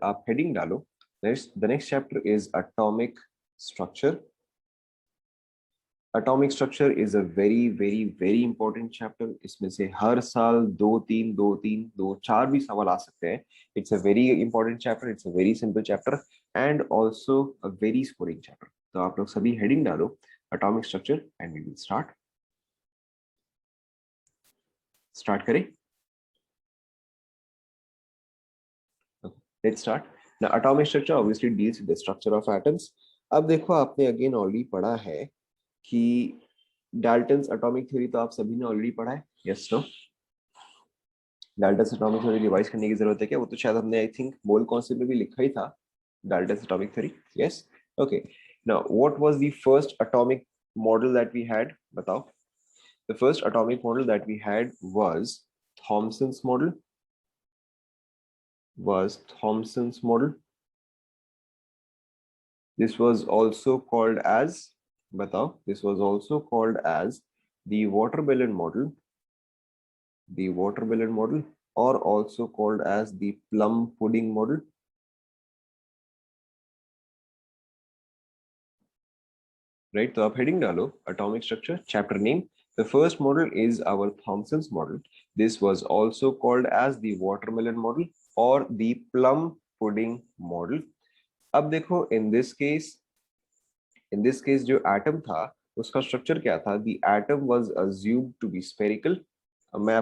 आप हेडिंग डालो. The next chapter is atomic structure. Atomic structure is a very important chapter. इसमें से हर साल दो चार भी सवाल आ सकते हैं. It's a very important chapter. It's a very simple chapter and also a very scoring chapter. तो आप लोग सभी हेडिंग डालो atomic structure and we will start. Start करें. Let's start. Now, atomic structure obviously deals with the structure of atoms. अब देखो आपने again already पढ़ा है कि डाल्टन्स एटॉमिक थ्योरी तो आप सभी ने ऑलरेडी पढ़ा है. Yes no. Dalton's atomic theory revise करने की जरूरत है क्या? वो तो शायद हमने आई थिंक मोल कॉन्सेप्ट में भी लिखा ही था. Dalton's atomic theory. Yes. Okay. Now what was the first atomic model that we had? बताओ. The first atomic model that we had was Thomson's model. This was also called as, बताओ, this was also called as the watermelon model, or also called as the plum pudding model. Right, तो आप heading डालो atomic structure, chapter name. The first model is our Thomson's model. This was also called as the watermelon model or the plum pudding model. अब देखो in this case जो atom था उसका structure क्या था? The atom was assumed to be spherical. अब मैं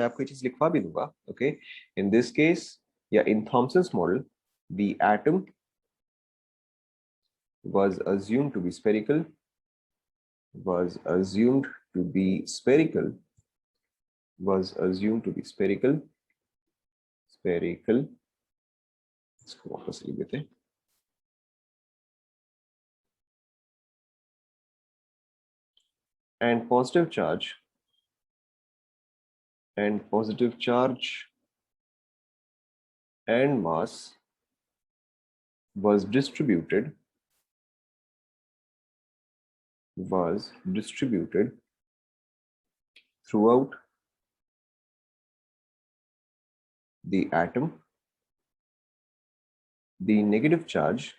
आपको चीज लिखवा भी दूंगा. Okay, in this case या in Thomson's model the atom was assumed to be spherical. Spherical. इसको वापस लिख देते हैं. And positive charge and mass was distributed throughout the atom. The negative charge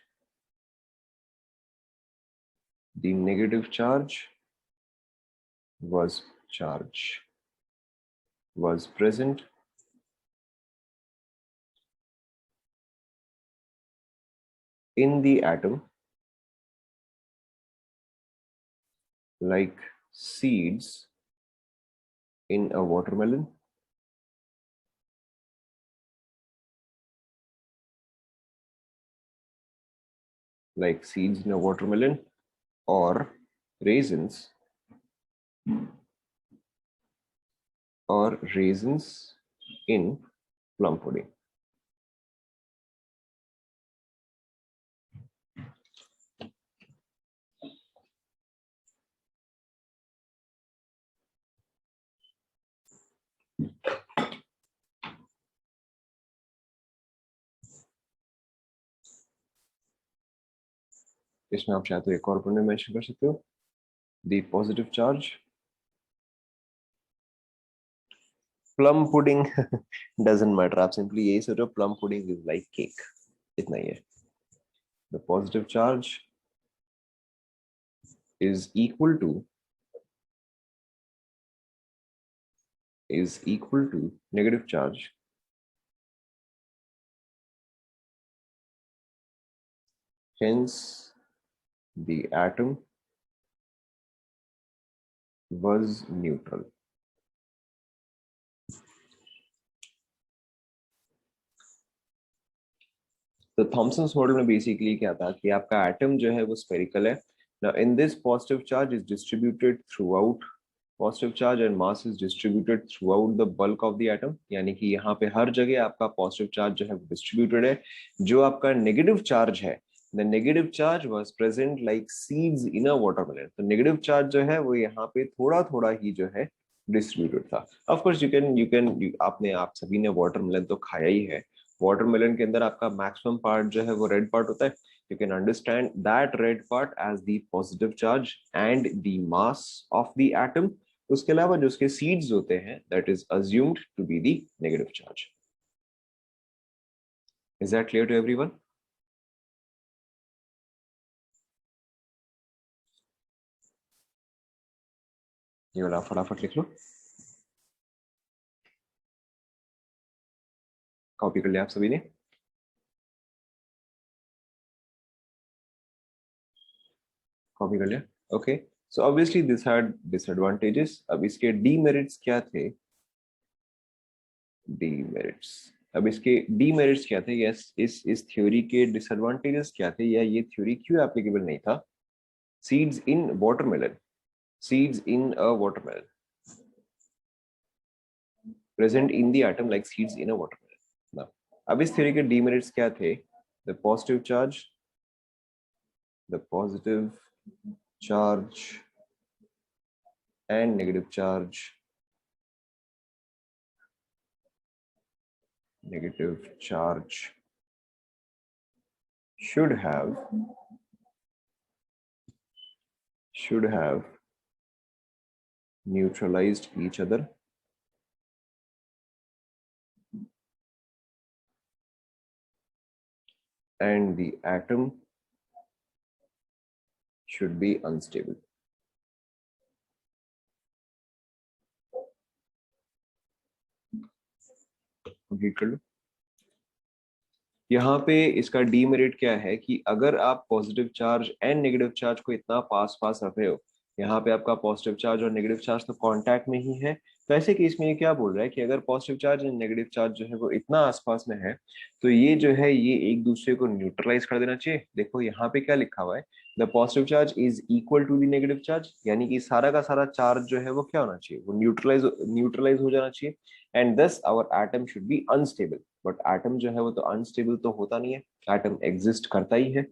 was present in the atom like seeds in a watermelon. Like seeds in a watermelon or raisins in plum pudding. इसमें आप चाहे तो एक और point mention कर सकते हो. The positive charge, plum pudding doesn't matter. आप simply यही सोचो plum pudding is like cake. इतना ही है. The positive charge is equal to negative charge. Hence, the atom was neutral. तो थॉमसन्स मॉडल में बेसिकली क्या था कि आपका एटम जो है वो स्फेरिकल है. Now in this positive charge is distributed throughout, positive charge and mass is distributed throughout the bulk of the atom. यानी कि यहाँ पे हर जगह आपका पॉजिटिव चार्ज जो है वो डिस्ट्रीब्यूटेड है. जो आपका नेगेटिव चार्ज है, the negative charge was present like seeds in a watermelon. तो नेगेटिव चार्ज जो है वो यहाँ पे थोड़ा थोड़ा ही जो है डिस्ट्रीब्यूटेड था. ऑफ कोर्स आप सभी ने वाटरमेलन तो खाया ही है. वाटरमेलन के अंदर आपका मैक्सिमम पार्ट जो है वो रेड पार्ट होता है. You can understand that red part as the positive charge and the mass of the atom. उसके अलावा जो उसके seeds होते हैं that is assumed to be the negative charge. Is that clear to everyone? ये वाला फटाफट लिख लो, कॉपी कर लिया आप सभी ने? कॉपी कर लिया? Okay, so obviously this had disadvantages. अब इसके डीमेरिट्स क्या थे? डीमेरिट्स, अब इसके डीमेरिट्स क्या थे? यस, इस थ्योरी के डिसएडवांटेजेस क्या थे, या ये थ्योरी क्यों एप्लीकेबल नहीं था? Seeds in watermelon, seeds in a watermelon, present in the atom like seeds in a watermelon. Now, अब इस theory के demerits क्या थे? The positive charge, the positive charge and negative charge, negative charge should have neutralized each other and the atom should be unstable. Complete कर लो। यहाँ पे इसका demerit क्या है कि अगर आप positive charge and negative charge को इतना पास पास रख रहे हो, यहाँ पे आपका पॉजिटिव चार्ज और नेगेटिव चार्ज तो कांटेक्ट में ही है, तो ऐसे केस में ये क्या बोल रहा है कि अगर positive charge and negative charge जो है वो इतना आसपास में है, तो ये जो है ये एक दूसरे को न्यूट्रलाइज कर देना चाहिए। देखो यहाँ पे क्या लिखा हुआ है, the positive charge is equal to the negative charge, यानी कि सारा का सारा चार्ज जो है वो क्या होना चाहिए, वो न्यूट्रलाइज हो जाना चाहिए, and this our atom should be unstable. But atom जो है वो तो अनस्टेबल तो होता नहीं है, एटम एग्जिस्ट करता ही है।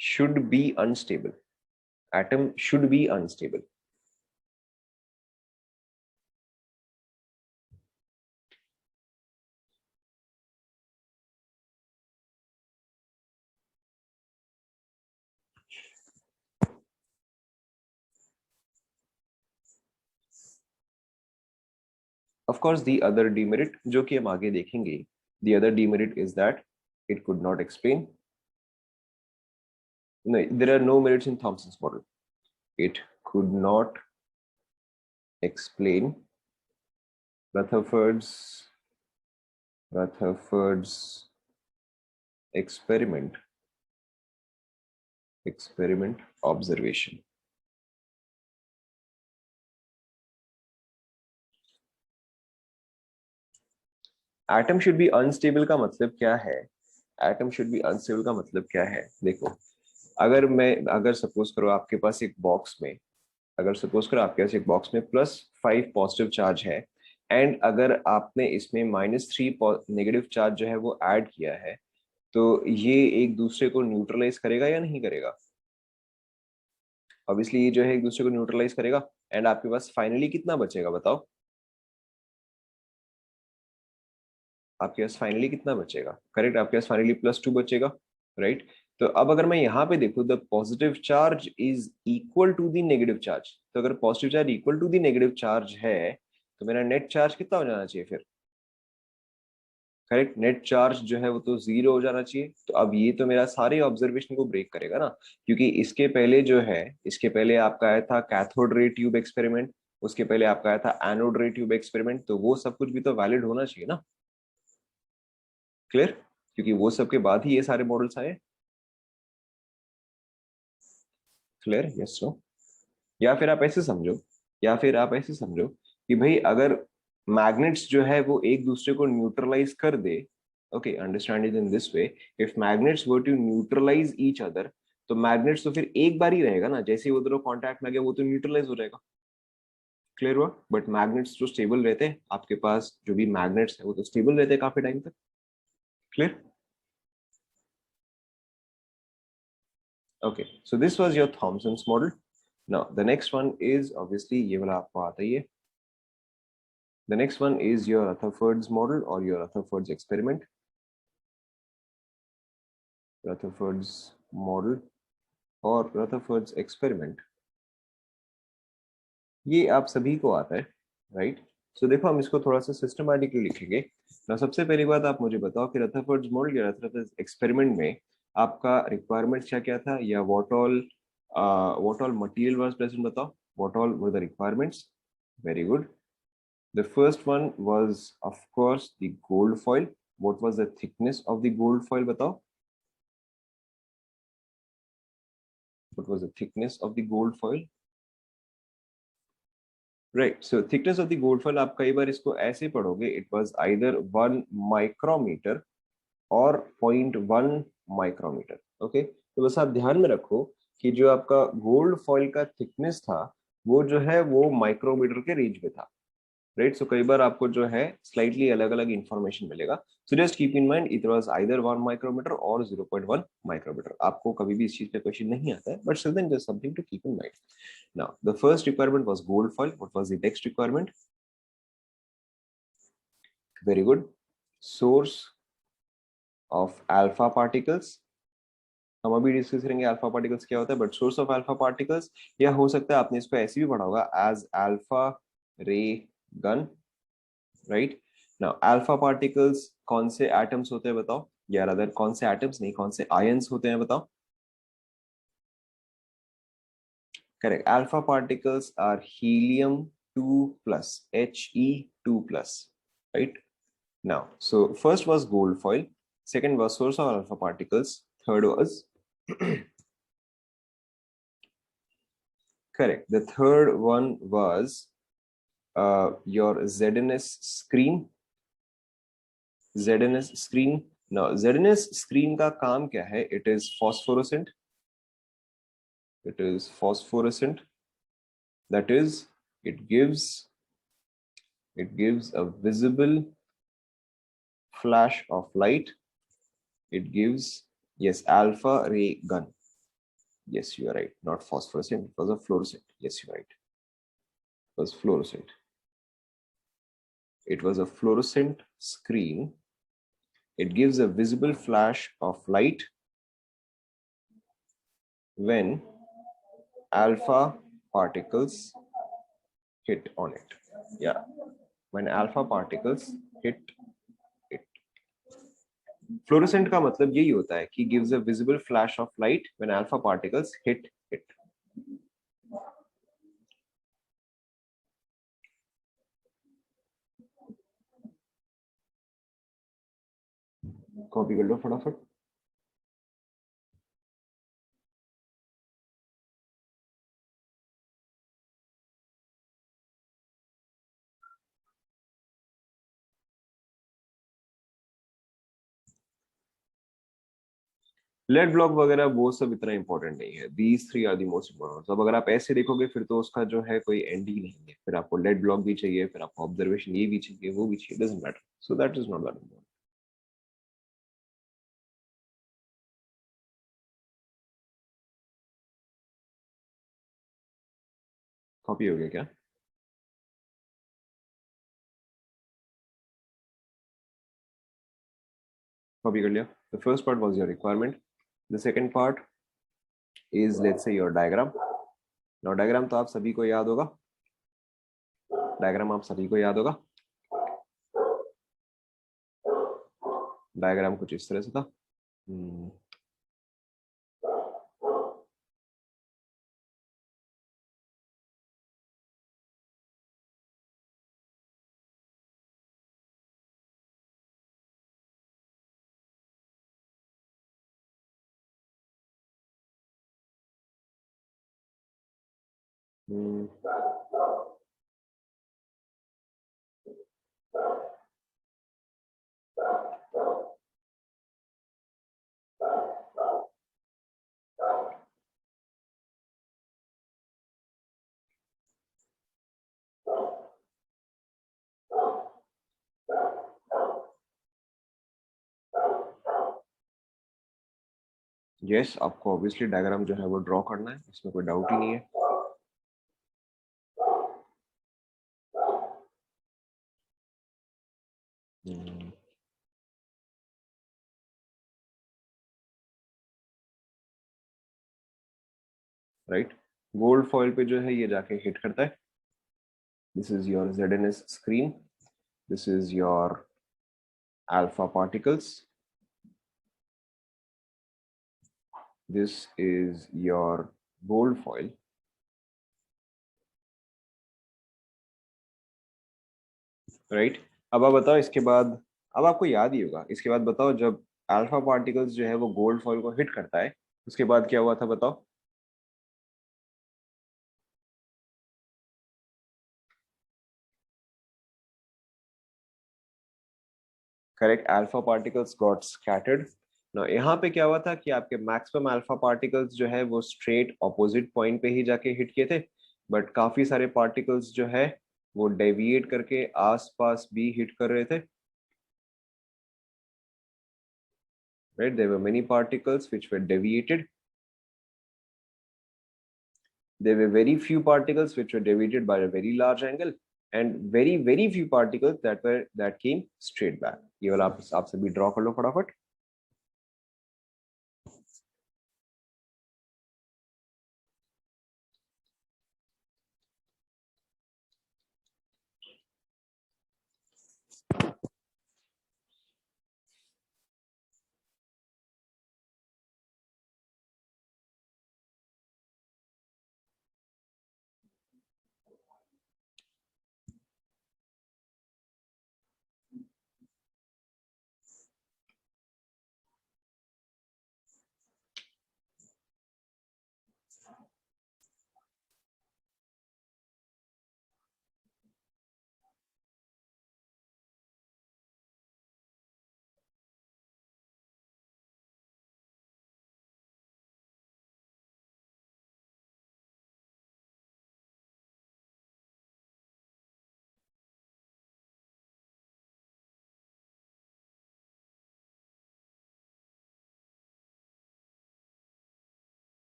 Should be unstable, atom should be unstable. Of course the other demerit जो कि हम आगे देखेंगे, the other demerit is that it could not explain, no, there are no merits in Thomson's model. It could not explain Rutherford's experiment observation. Atom should be unstable का मतलब क्या है? Atom should be unstable का मतलब क्या है? देखो, अगर सपोज करो आपके पास एक बॉक्स में, अगर सपोज करो आपके पास एक बॉक्स में +5 पॉजिटिव चार्ज है, एंड अगर आपने इसमें -3 नेगेटिव चार्ज जो है वो ऐड किया है, तो ये एक दूसरे को न्यूट्रलाइज करेगा या नहीं करेगा? ऑब्वियसली ये जो है एक दूसरे को न्यूट्रलाइज करेगा, एंड आपके पास फाइनली कितना बचेगा बताओ? आपके पास फाइनली कितना बचेगा? करेक्ट, आपके पास फाइनली +2 बचेगा, राइट? तो अब अगर मैं यहाँ पे देखूँ, the positive charge is equal to the negative charge, तो अगर positive charge equal to the negative charge है, तो मेरा नेट चार्ज कितना हो जाना चाहिए फिर? करेक्ट, नेट चार्ज जो है वो तो 0 हो जाना चाहिए। तो अब ये तो मेरा सारे ऑब्जर्वेशन को ब्रेक करेगा ना, क्योंकि इसके पहले जो है, इसके पहले आपका आया था कैथोड रे ट्यूब एक्सपेरिमेंट, उसके पहले आपका आया था एनोड रे ट्यूब एक्सपेरिमेंट, तो वो सब कुछ भी तो वैलिड होना चाहिए ना। क्लियर? क्योंकि वो सब के बाद ही ये सारे मॉडल्स आए। क्लियर? Yes no? या फिर आप ऐसे समझो, कि भाई अगर मैग्नेट्स जो है वो एक दूसरे को न्यूट्रलाइज कर दे, okay, understand it in this way, if magnets were to neutralise each other, तो मैग्नेट्स तो फिर एक बार ही रहेगा ना, जैसे ही वो दोनों कांटेक्ट में आ गया वो तो न्यूट्रलाइज हो जाएगा। क्लियर हुआ? बट मैग्नेट्स जो स्टेबल रहते हैं, आपके पास जो भी मैग्नेट्स है वो तो स्टेबल रहते हैं काफी टाइम तक। Clear? Okay, so this was your Thomson's model. Now the next one is obviously ये वाला आपको आता ही है। The next one is your Rutherford's model or your Rutherford's experiment. Rutherford's model और Rutherford's experiment, ये आप सभी को आता है, राइट? सो देखो हम इसको थोड़ा सा सिस्टमैटिकली लिखेंगे ना। सबसे पहली बात आप मुझे बताओ कि रदरफोर्ड मॉडल या रदरफोर्ड एक्सपेरिमेंट में आपका रिक्वायरमेंट क्या क्या था, या what all material was present, बताओ what all were the requirements. Very good. The first one was of course the gold foil. What was the thickness of the gold foil, बताओ what was the thickness of the gold foil. Right, so thickness of the gold foil आप कई बार इसको ऐसे पढ़ोगे, it was either 1 micrometre और 0.1 micrometer. Okay, तो बस आप ध्यान में रखो कि जो आपका गोल्ड फॉइल का थिकनेस था वो जो है वो माइक्रोमीटर के रेंज में था। राइट, सो कई बार आपको जो है स्लाइटली अलग अलग इंफॉर्मेशन मिलेगा। So just keep in mind it was either 1 micrometre और 0.1 माइक्रोमीटर। आपको कभी भी इस चीज पे क्वेश्चन नहीं आता है, but still then just something to keep in mind. Now the first requirement was gold foil. What was the next requirement? Very good. Source of alpha particles. हम अभी डिस्कस करेंगे अल्फा पार्टिकल्स क्या होता है, but source of alpha particles, या हो सकता है आपने इसको ऐसे भी पढ़ा होगा as alpha ray gun. Right, now alpha particles कौन से एटम्स होते हैं बताओ, या अदर कौन से एटम्स नहीं, कौन से आयंस होते हैं बताओ। Correct, alpha particles are helium 2 plus, He2 plus. Right, now so first was gold foil, second was source of alpha particles, third was correct, the third one was your ZNS screen. ZNS screen, now ZNS screen का काम क्या है? It is phosphorescent, it is phosphorescent, that is it gives a visible flash of light. It gives, yes, alpha ray gun. Yes, you are right, not phosphorescent, it was a fluorescent. Yes, you're right, it was fluorescent. It was a fluorescent screen. It gives a visible flash of light when alpha particles hit on it. Yeah, when alpha particles hit it. Fluorescent का मतलब यही होता है कि gives a visible flash of light when alpha particles hit it. Copy कर लो फटाफट। Lead block वगैरह वो सब इतना इंपॉर्टेंट नहीं है। These three are the most important. अब अगर आप ऐसे देखोगे फिर तो उसका जो है कोई एंड ही नहीं है। फिर आपको लेड ब्लॉक भी चाहिए, फिर आपको ऑब्जर्वेशन ये भी चाहिए, वो भी चाहिए, doesn't matter. So that is not that important. Copy हो गया क्या? कॉपी कर लिया। The first part was your requirement, the second part is let's say your diagram. Now diagram तो आप सभी को याद होगा, डायग्राम आप सभी को याद होगा। डायग्राम कुछ इस तरह से था। यस, आपको ऑब्वियसली डायग्राम जो है वो ड्रॉ करना है, इसमें कोई डाउट ही नहीं है। राइट, गोल्ड फॉइल पे जो है ये जाके हिट करता है। This is your ZNS screen. This is your alpha particles. This is your gold foil. Right अब आप बताओ इसके बाद, अब आपको याद ही होगा, इसके बाद बताओ जब अल्फा पार्टिकल्स जो है वो गोल्ड फॉइल को हिट करता है उसके बाद क्या हुआ था बताओ। Correct, alpha particles got scattered. ना यहाँ पे क्या हुआ था कि आपके मैक्सिमम अल्फा पार्टिकल्स जो है वो स्ट्रेट ऑपोजिट पॉइंट पे ही जाके हिट किए थे, बट काफी सारे पार्टिकल्स जो है वो डेविएट करके आसपास भी हिट कर रहे थे। Right, there were many particles which were deviated, there were very few particles which were deviated by a very large angle and very few particles that came straight back। ये वाला आप सभी ड्रॉ कर लो फटाफट।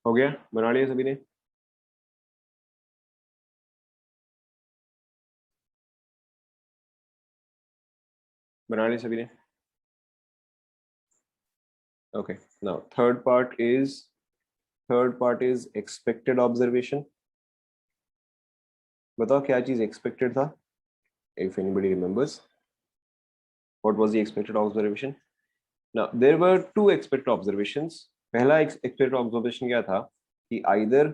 हो गया, बना लिया सभी ने? बना लिया सभी ने? Okay, now third part is expected observation. बताओ क्या चीज एक्सपेक्टेड था, if anybody remembers what was the expected observation. Now there were two expected observations. पहला एक्सपेक्टेड ऑब्जर्वेशन क्या था कि either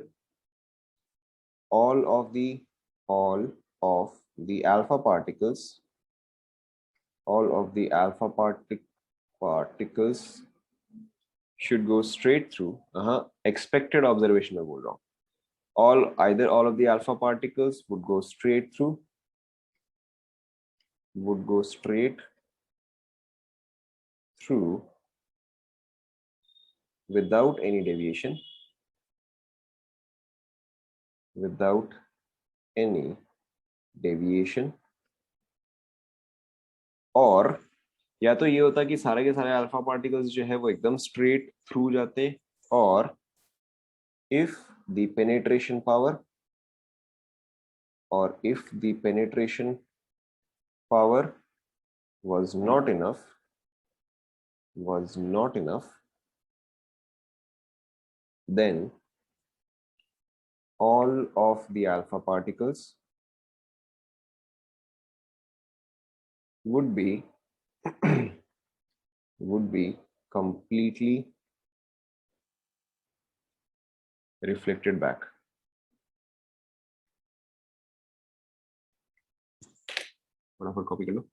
all of the all of the alpha particles all of the particles should go straight through expected observation में बोल रहा हूँ। All of the alpha particles would go straight through without any deviation, without any deviation। और या तो ये होता कि सारे के सारे अल्फा पार्टिकल्स जो है वो एकदम स्ट्रेट थ्रू जाते, और if the penetration power if the penetration power was not enough, then all of the alpha particles would be completely reflected back। फटाफट कॉपी कर लो।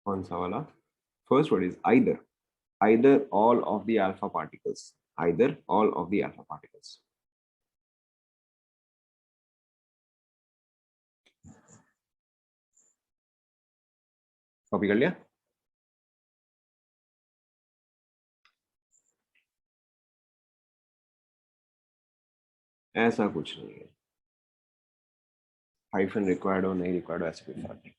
कौन सा वाला? First word is either, either all of the alpha particles, either all of the alpha particles. Copy कर लिया? ऐसा कुछ नहीं है, हाइफन रिक्वायर्ड हो नहीं रिक्वायर्ड हो ऐसे कोई फर्क नहीं।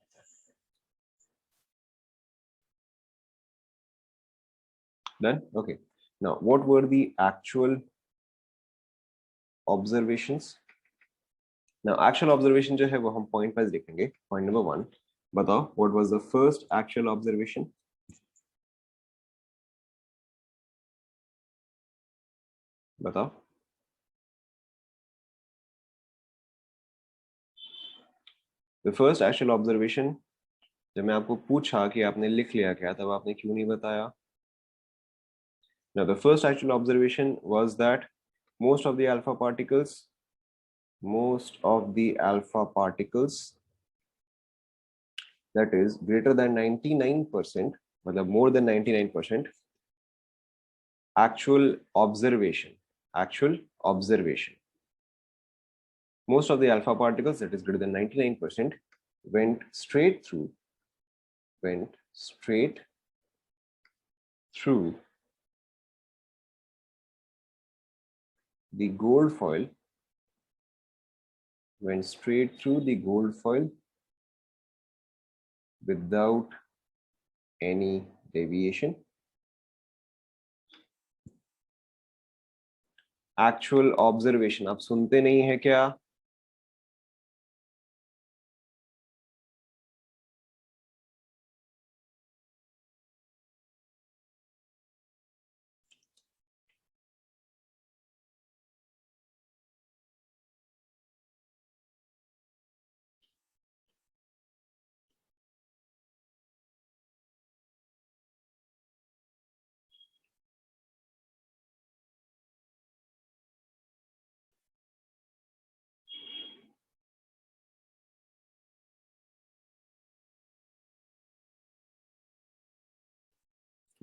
Done? Okay. Now, what were the actual observations? Now, actual observation जो है वो हम point wise देखेंगे. Point number 1. बताओ, what was the first actual observation? बताओ. The first actual observation, जब मैं आपको पूछा कि आपने लिख लिया क्या, तब आपने क्यों नहीं बताया? Now, the first actual observation was that most of the alpha particles that is greater than 99%, मतलब more than 99%, actual observation. Most of the alpha particles that is greater than 99% went straight through the gold foil, without any deviation. Actual observation, आप सुनते नहीं है क्या?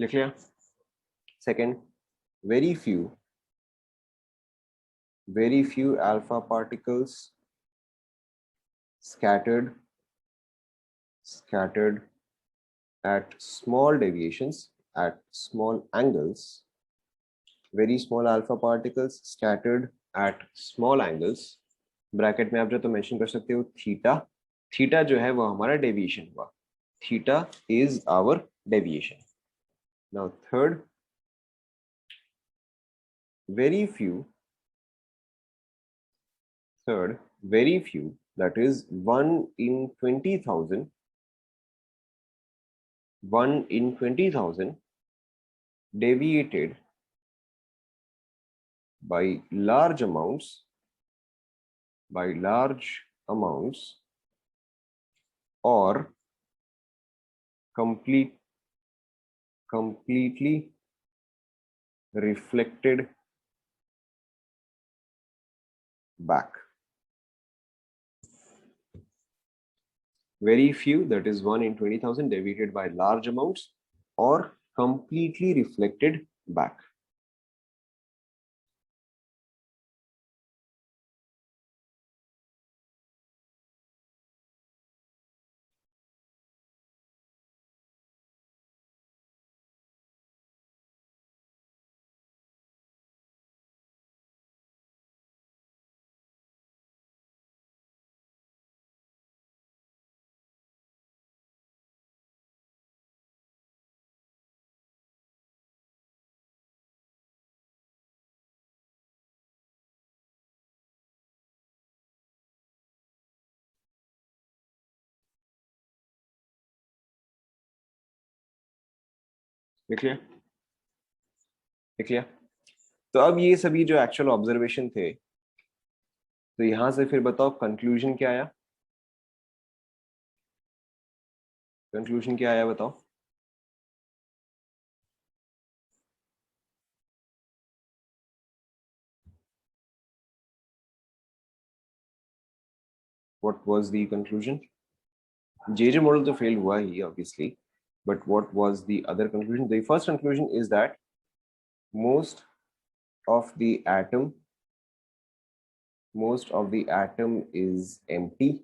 लिख लिया? Second, very few alpha particles scattered at small deviations, at small angles. Very small alpha particles scattered at small angles. Bracket में आप जो तो मेंशन कर सकते हो थीटा. थीटा जो है वो हमारा डेविएशन हुआ. Theta is our deviation. Now third, very few, that is 1 in 20,000, deviated by large amounts or completely reflected back. Very few, that is 1 in 20,000, deviated by large amounts or completely reflected back. लिख लिया? तो अब ये सभी जो actual observation थे, तो यहां से फिर बताओ कंक्लूजन क्या आया? बताओ. What was the conclusion? J model तो फेल हुआ ही obviously, But what was the other conclusion? The first conclusion is that most of the atom is empty.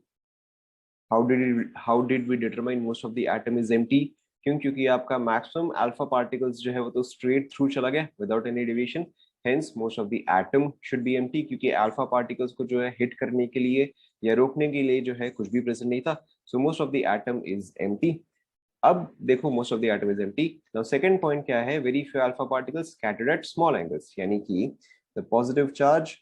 How did we determine most of the atom is empty? क्योंकि आपका maximum alpha particles जो है वो तो straight through चला गया without any deviation. Hence most of the atom should B empty, क्योंकि alpha particles को जो है हिट करने के लिए या रोकने के लिए जो है कुछ भी प्रेजेंट नहीं था. So most of the atom is empty. अब देखो most of the atom is empty. Now second point क्या है? Very few alpha particles scattered at small angles, यानी कि the positive charge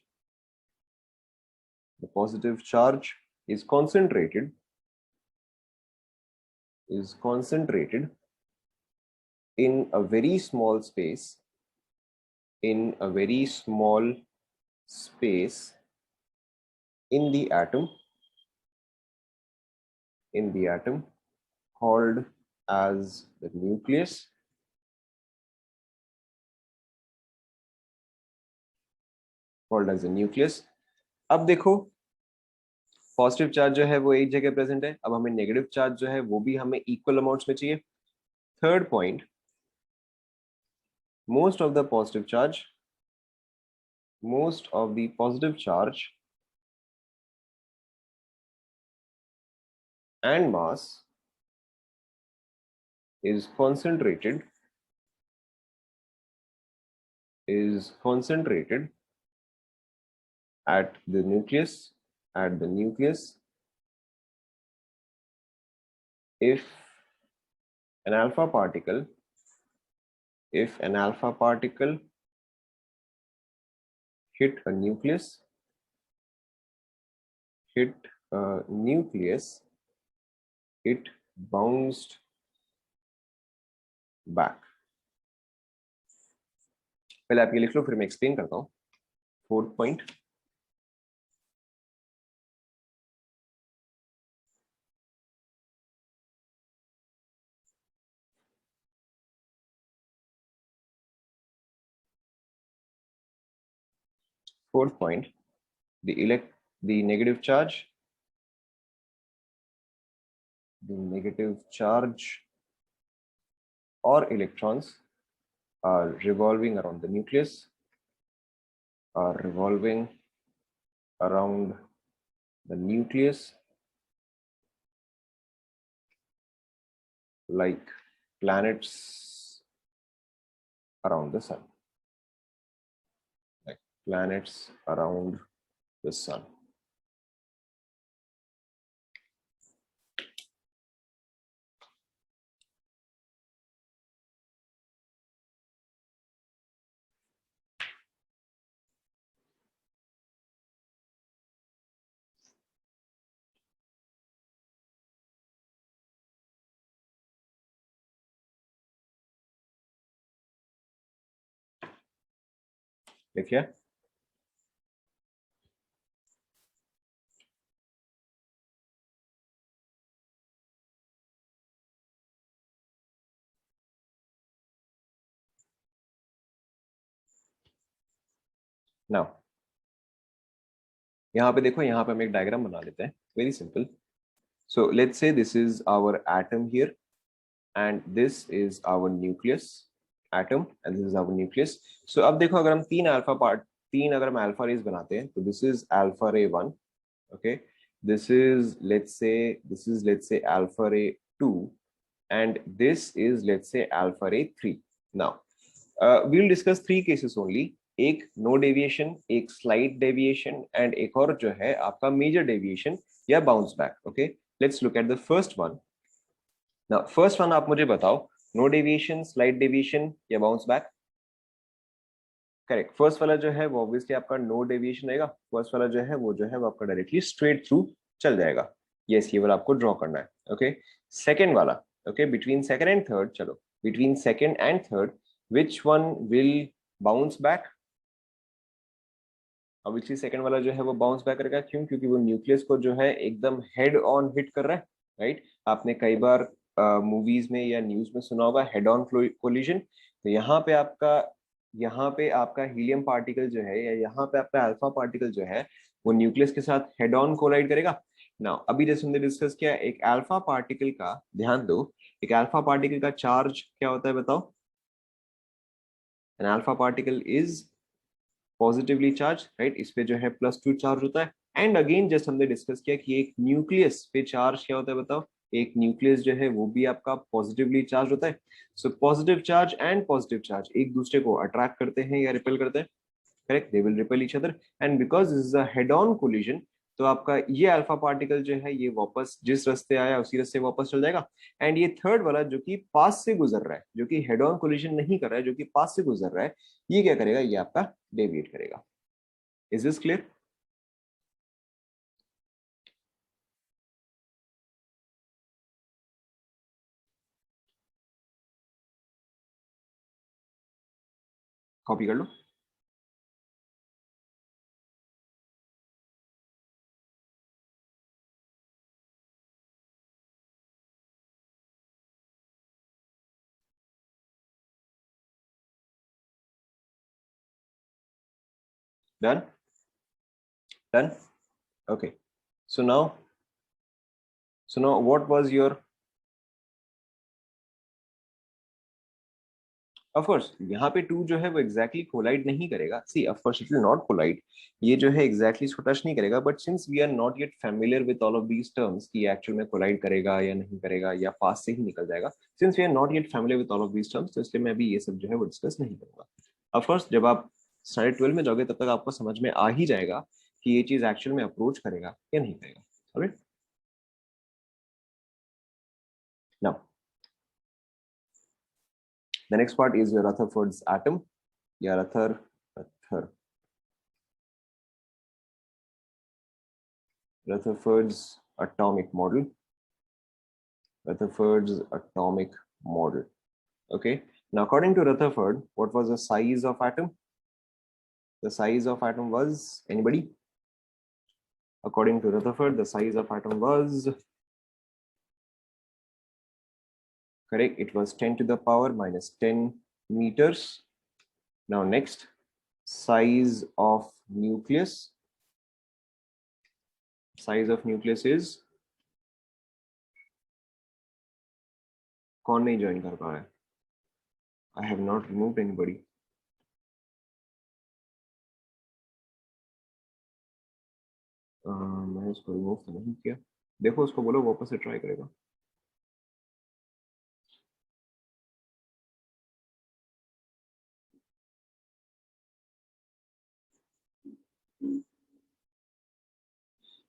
is concentrated in a very small space in the atom called as the nucleus. अब देखो positive charge जो है वो एक जगह प्रेजेंट है. अब हमें नेगेटिव चार्ज जो है वो भी हमें इक्वल अमाउंट्स में चाहिए. Third point, most of the positive charge and mass is concentrated at the nucleus if an alpha particle hit a nucleus it bounced back. पहले आप ये लिख लो, फिर मैं एक्सप्लेन करता हूं. Fourth point, the negative charge or electrons are revolving around the nucleus, like planets around the sun. देखिए now यहाँ पे देखो, यहाँ पे हम एक डायग्राम बना लेते हैं. Very simple. So let's say this is our atom here and this is our nucleus atom and this is our nucleus. So अब देखो, अगर हम अगर हम अल्फा रेज बनाते हैं तो this is alpha ray 1, okay, this is let's say alpha ray 2 and this is let's say alpha ray 3. Now we will discuss three cases only. एक नो डेविएशन, एक स्लाइट डेविएशन एंड एक और जो है आपका मेजर डेविएशन या bounce back. Okay, let's look at the first one. Now first one आप मुझे बताओ, नो डेविएशन, स्लाइट डेविएशन या बाउंस बैक? करेक्ट. फर्स्ट वाला जो है वो ऑब्वियसली आपका नो डेविएशन रहेगा. फर्स्ट वाला जो है वो आपका डायरेक्टली स्ट्रेट थ्रू चल जाएगा. यस, ये वाला आपको ड्रॉ करना है. ओके, सेकंड वाला, okay, between second and third, चलो between second and third which one will bounce back? Obviously second वाला जो है वो बाउंस बैक करेगा. क्यों? क्योंकि वो न्यूक्लियस को जो है एकदम हेड ऑन हिट कर रहा है. राइट, आपने कई बार मूवीज में या न्यूज में सुना होगा हेड ऑन कोलिजन. तो यहाँ पे आपका हीलियम पार्टिकल जो है या यहाँ पे आपका अल्फा पार्टिकल जो है वो न्यूक्लियस के साथ हेड ऑन कोलाइड करेगा. ना अभी जैसे हमने डिस्कस किया, एक अल्फा पार्टिकल का, ध्यान दो, एक अल्फा पार्टिकल का चार्ज क्या होता है बताओ? An alpha particle is positively charged, right, इस पे जो है +2 चार्ज होता है। एंड अगेन जैसे हमने डिस्कस किया कि एक न्यूक्लियस पे चार्ज क्या होता है बताओ? एक न्यूक्लियस जो है वो भी आपका पॉजिटिवली चार्ज होता है। So positive charge and positive charge एक दूसरे को अट्रैक्ट करते हैं या रिपेल करते हैं? Correct, they will repel each other. And because this is a head on collision, तो आपका ये अल्फा पार्टिकल जो है ये वापस जिस रास्ते आया उसी रास्ते वापस चल जाएगा। एंड ये थर्ड वाला जो कि पास से गुजर रहा है, जो कि हेड ऑन कोलिजन नहीं कर रहा है, जो कि पास से गुजर रहा है, ये क्या करेगा? ये आपका डेविएट करेगा। Is this clear? कॉपी कर लो। Done? Done? Okay. So now, what was your, of course यहाँ पे टू जो है वो एग्जैक्टली कोलाइड नहीं करेगा। See of course it will not collide, ये जो है एग्जैक्टली इसको टच नहीं करेगा। But since we are not yet familiar with all of these terms कि एक्चुअल में कोलाइड करेगा या नहीं करेगा या पास से ही निकल जाएगा, since we are not yet familiar with all of these terms, तो इसलिए मैं भी ये सब जो है वो डिस्कस नहीं करूंगा। ऑफ कोर्स जब आप स्टैंडर्ड 12 में जाओगे तब तक आपको समझ में आ ही जाएगा कि ये चीज एक्चुअल में अप्रोच करेगा या नहीं करेगा। Alright, now the next part is your Rutherford's atom. Yeah, Rutherford's atomic model. Rutherford's atomic model. Okay. Now, according to Rutherford, what was the size of atom? The size of atom was, anybody? According to Rutherford, the size of atom was, correct, it was 10 to the power minus 10 meters. Now, next, size of nucleus. Size of nucleus is, कौन नहीं join कर पा रहा है? I have not removed anybody. मैंने उसको remove तो नहीं किया। देखो उसको बोलो वापस से ट्राई करेगा।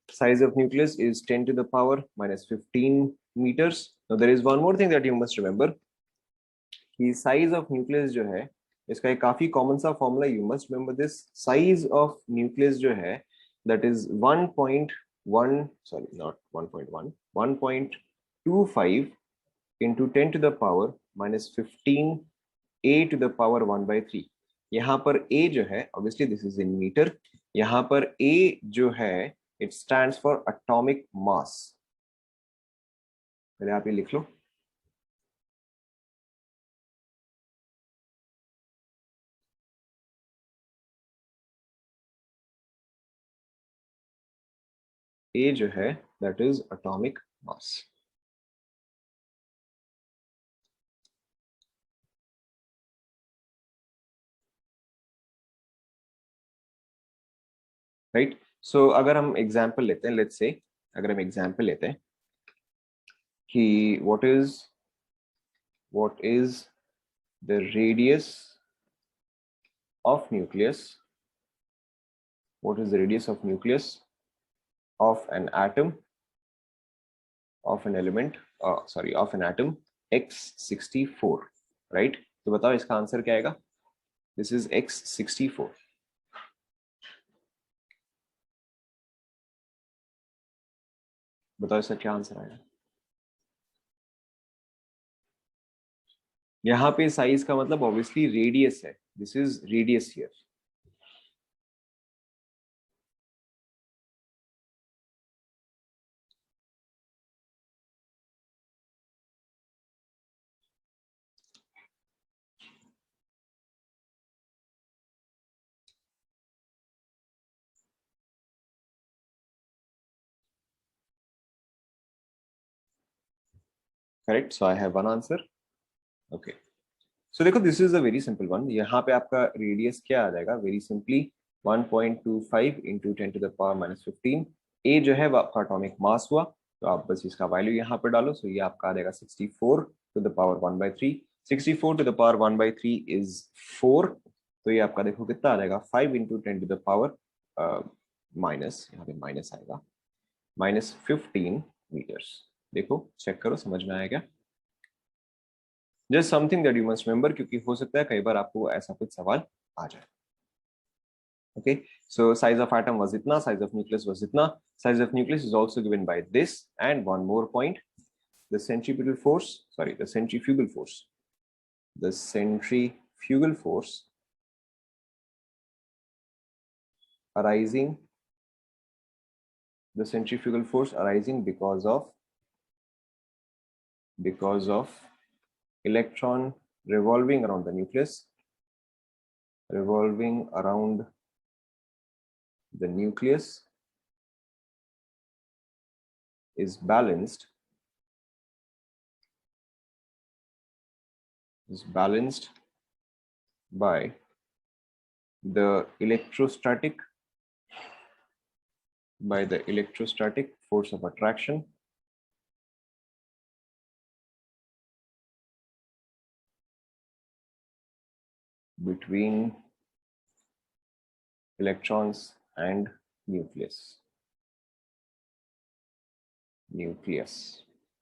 Size of nucleus is 10 to the power minus 15 meters. Now there is one more thing that you must remember कि size of nucleus जो है इसका एक काफी कॉमन सा formula, you must remember this. Size of nucleus जो है that is 1.1, sorry not 1.1, 1.25 into 10 to the power minus 15 a to the power 1/3। यहाँ पर a जो है obviously this is in metre, यहाँ पर a जो है it stands for atomic mass. पहले आप ये लिख लो, a जो है that is atomic mass. Right, so अगर हम एग्जांपल लेते हैं, लेट्स से अगर हम एग्जांपल लेते हैं कि what is the radius of nucleus, what is the radius of nucleus of an atom, of an element, sorry, of an atom x64, right? तो बताओ इसका आंसर क्या आएगा? This is x64। बताओ इसका क्या आंसर आएगा? यहाँ पे साइज का मतलब ऑब्वियसली रेडियस है, this is radius here. Correct, so I have one answer. Okay, so देखो this is a very simple one. यहाँ पे आपका रेडियस क्या आ जाएगा, वेरी सिंपली 1.25 इंटू 10⁻⁻15. ए जो है वो आपका एटॉमिक मास हुआ, तो आप बस इसका वैल्यू यहाँ पे डालो. सो ये आपका आ जाएगा 64⁻⁻1/3. 64⁻1/3 इज 4. तो ये आपका देखो कितना आ जाएगा, 5 इंटू 10⁻, माइनस, यहाँ पे माइनस आएगा, -15 मीटर्स. देखो चेक करो, समझ में आया क्या? Just something that you must remember, क्योंकि हो सकता है कई बार आपको ऐसा कुछ सवाल आ जाए. Okay, so size of atom was इतना, साइज ऑफ न्यूक्लियस वाज इतना. Size of nucleus is also given by this. And one more point, the centrifugal force, sorry the centrifugal force, the centrifugal force arising, the centrifugal force arising because of electron revolving around the nucleus, revolving around the nucleus is balanced by the electrostatic force of attraction between electrons and nucleus.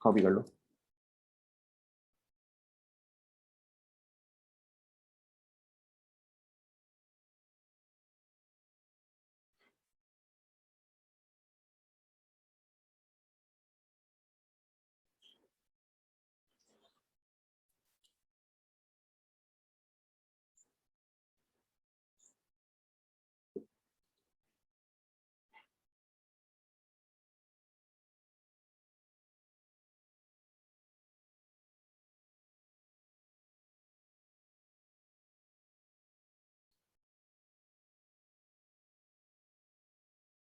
Copy कर लो.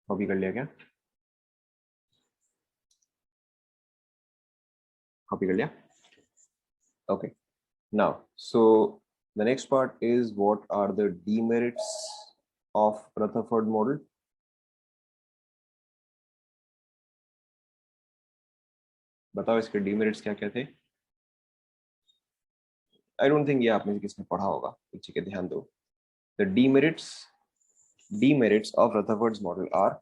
Copy कर लिया क्या? Copy कर लिया. Okay. Now, so the next part is what are the demerits of Rutherford model? बताओ इसके demerits क्या क्या थे? I don't think ये आप में से किसने पढ़ा होगा, ठीक है ध्यान दो. The demerits of Rutherford's model are,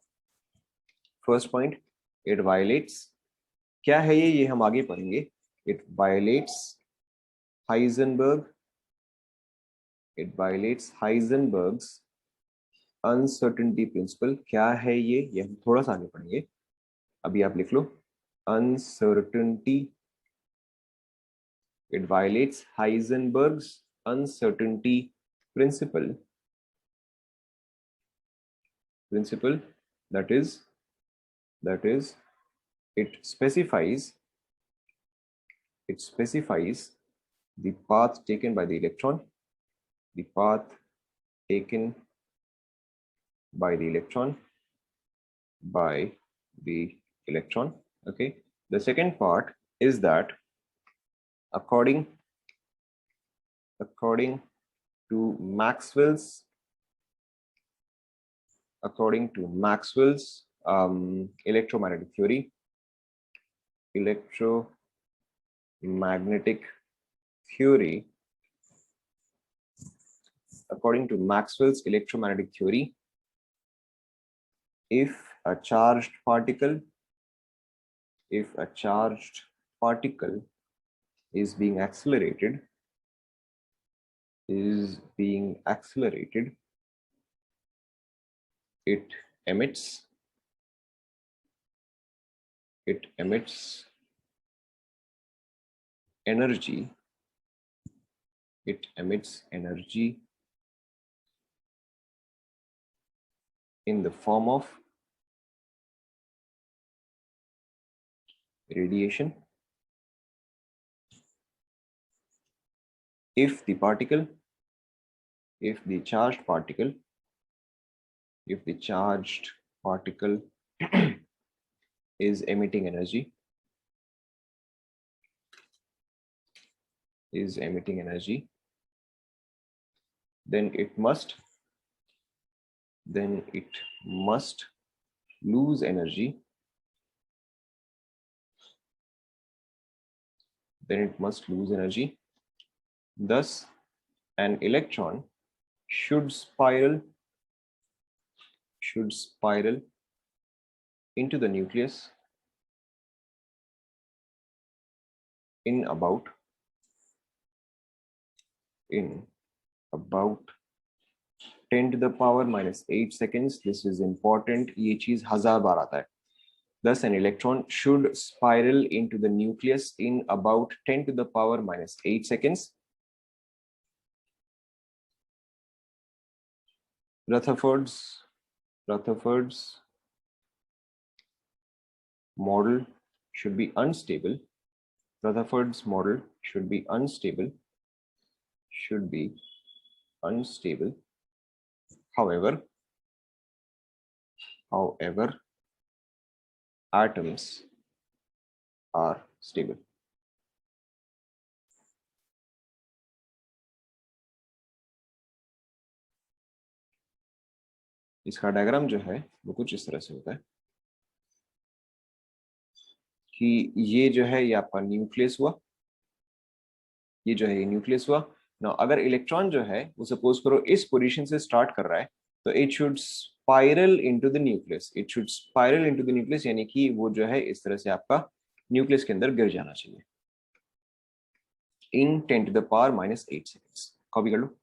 first point, it violates, क्या है ये हम आगे पढ़ेंगे. It violates Heisenberg's uncertainty principle. क्या है ये हम थोड़ा सा आगे पढ़ेंगे. अभी आप लिख लो uncertainty. It violates Heisenberg's uncertainty principle. That is it specifies the path taken by the electron, Okay, the second part is that according to Maxwell's electromagnetic theory, according to Maxwell's electromagnetic theory, if a charged particle is being accelerated, it emits energy. In the form of radiation if the charged particle is emitting energy is emitting energy, then it must lose energy, thus an electron should spiral into the nucleus in about 10 to the power minus 8 seconds. This is important, ये चीज 1000 बार आता है. Thus an electron should spiral into the nucleus in about 10 to the power minus 8 seconds. Rutherford's model should be unstable. However, atoms are stable. इसका diagram जो है वो कुछ इस तरह से होता है कि ये जो है ये आपका न्यूक्लियस हुआ, ये जो है ये न्यूक्लियस हुआ. ना अगर इलेक्ट्रॉन जो है वो सपोज करो इस पोजीशन से स्टार्ट कर रहा है तो it should spiral into the nucleus, यानी कि वो जो है इस तरह से आपका न्यूक्लियस के अंदर गिर जाना चाहिए in 10 to the power minus 8 seconds. Copy कर लो.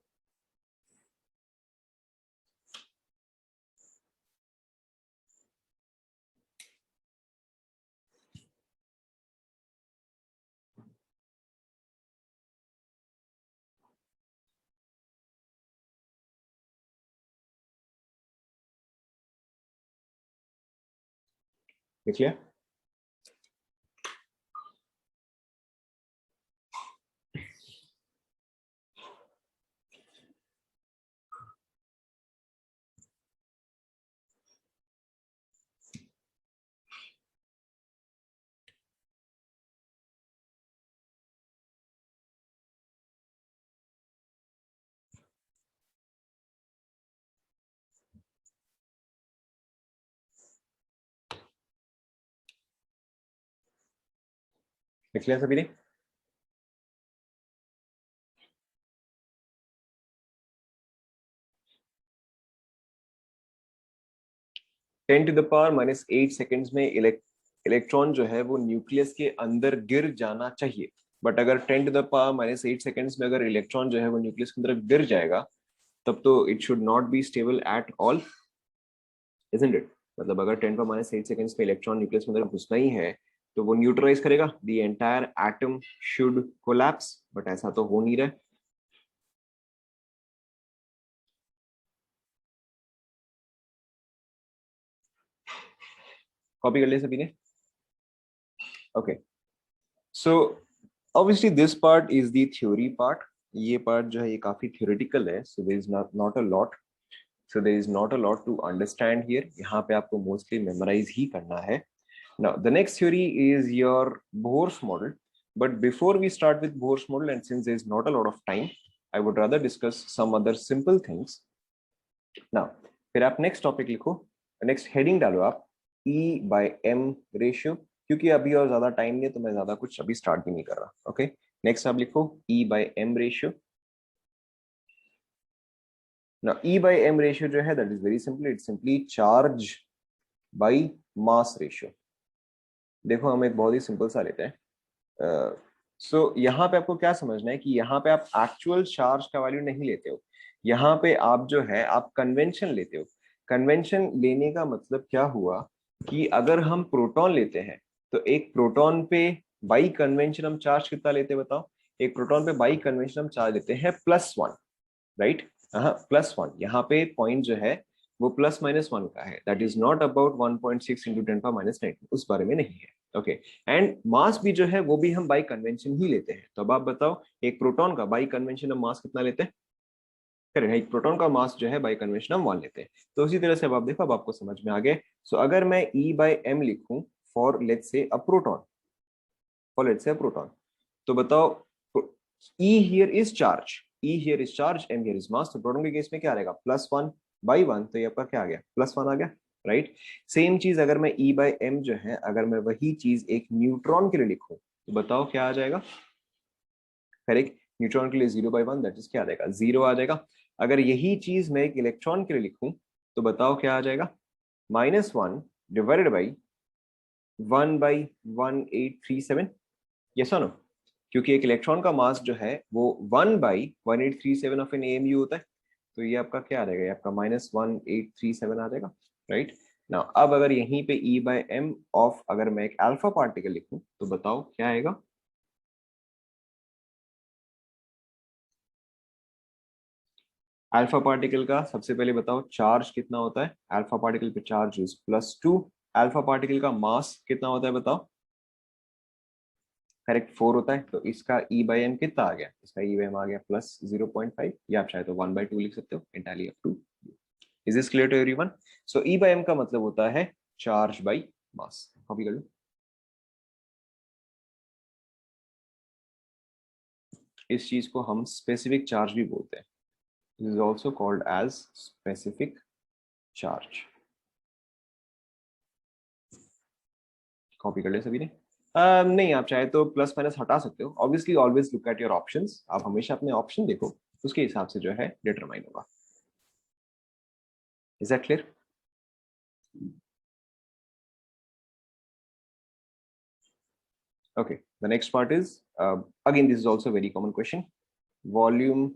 लिख लिया? लिख लिया सभी ने? Ten to the power minus 8 seconds में इलेक्ट्रॉन जो है वो न्यूक्लियस के अंदर गिर जाना चाहिए. बट अगर 10 to the power minus 8 seconds में अगर इलेक्ट्रॉन जो है वो न्यूक्लियस के अंदर गिर जाएगा तब तो it should not be stable at all, isn't it? मतलब अगर 10 पावर माइनस 8 सेकेंड्स में इलेक्ट्रॉन न्यूक्लियस के अंदर घुसना ही है तो वो न्यूट्रलाइज करेगा, the entire atom should collapse. But ऐसा तो हो नहीं रहा है. कॉपी कर लिया सभी ने? Okay, so obviously this part is the theory part. ये पार्ट जो है ये काफी थ्योरेटिकल है, so there is not a lot to understand here. यहाँ पे आपको मोस्टली मेमोराइज ही करना है. Now the next theory is your Bohr's model. But before we start with Bohr's model and since there is not a lot of time, I would rather discuss some other simple things. Now फिर आप next topic लिखो, next heading डालो आप E/m ratio. क्योंकि अभी और ज्यादा time नहीं है तो मैं ज्यादा कुछ अभी स्टार्ट भी नहीं कर रहा. ओके, नेक्स्ट आप लिखो E/m ratio. Now E/m ratio जो है that is very simple, it's simply charge by mass ratio. देखो हम एक बहुत ही सिंपल सा लेते हैं. सो यहाँ पे आपको क्या समझना है कि यहाँ पे आप एक्चुअल चार्ज का वैल्यू नहीं लेते हो. यहाँ पे आप जो है आप कन्वेंशन लेते हो. कन्वेंशन लेने का मतलब क्या हुआ कि अगर हम प्रोटॉन लेते हैं तो एक प्रोटॉन पे बाई कन्वेंशन हम चार्ज कितना लेते हैं बताओ? एक प्रोटॉन पे बाई कन्वेंशन हम चार्ज लेते हैं +1, राइट? हाँ, +1. यहाँ पे पॉइंट जो है वो +-1 का है. दैट इज नॉट अबाउट 1.6 × 10⁻⁹, उस बारे में नहीं है. ओके, एंड मास भी जो है वो भी हम बाई कन्वेंशन ही लेते हैं. तो अब आप बताओ एक प्रोटॉन का बाई कन्वेंशन हम मास कितना लेते हैं? करेक्ट, एक प्रोटॉन का मास जो है बाई कन्वेंशन हम 1 लेते हैं. तो उसी तरह से अब आप देखो, अब आपको समझ में आ गया. सो अगर मैं E/m लिखूं for let's say a proton, तो बताओ E here is charge, E here is charge, M here is mass. तो प्रोटॉन के केस में क्या रहेगा, +1/1, तो ये आपका क्या आ गया, +1 आ गया, राइट। सेम चीज अगर मैं E/m जो है, अगर मैं वही चीज एक न्यूट्रॉन के लिए लिखूं तो बताओ क्या आ जाएगा, करेक्ट। न्यूट्रॉन के लिए 0/1, दैट इज क्या आ जाएगा, 0 आ जाएगा। अगर यही चीज मैं एक इलेक्ट्रॉन के लिए लिखूं तो बताओ क्या आ जाएगा, -1 डिवाइडेड बाई 1/1837, यस और नो। क्योंकि एक इलेक्ट्रॉन का मास जो है वो 1/1837 ऑफ एन AMU होता है, तो ये आपका क्या आ जाएगा, ये आपका -1837 आ जाएगा, राइट ना। अब अगर यहीं पे E/m ऑफ अगर मैं एक अल्फा पार्टिकल लिखूं तो बताओ क्या आएगा, अल्फा पार्टिकल का सबसे पहले बताओ चार्ज कितना होता है, अल्फा पार्टिकल पे चार्ज इज +2। अल्फा पार्टिकल का मास कितना होता है बताओ, करेक्ट 4 होता है। तो इसका E/m कितना आ गया, इसका E/m आ गया +0.5, या आप चाहे तो 1/2 लिख सकते हो, entirely up to you। Is this clear to everyone? So E/m का मतलब होता है चार्ज बाई मास। कॉपी कर लो। इस चीज को हम स्पेसिफिक चार्ज भी बोलते हैं, this is also called as specific charge. Copy कर ले सभी ने। नहीं, आप चाहे तो प्लस माइनस हटा सकते हो, obviously always look at your options, आप हमेशा अपने ऑप्शन देखो, उसके हिसाब से जो है डिटरमाइन होगा। Is that clear? Okay, the next part is again this is also a very common question. Volume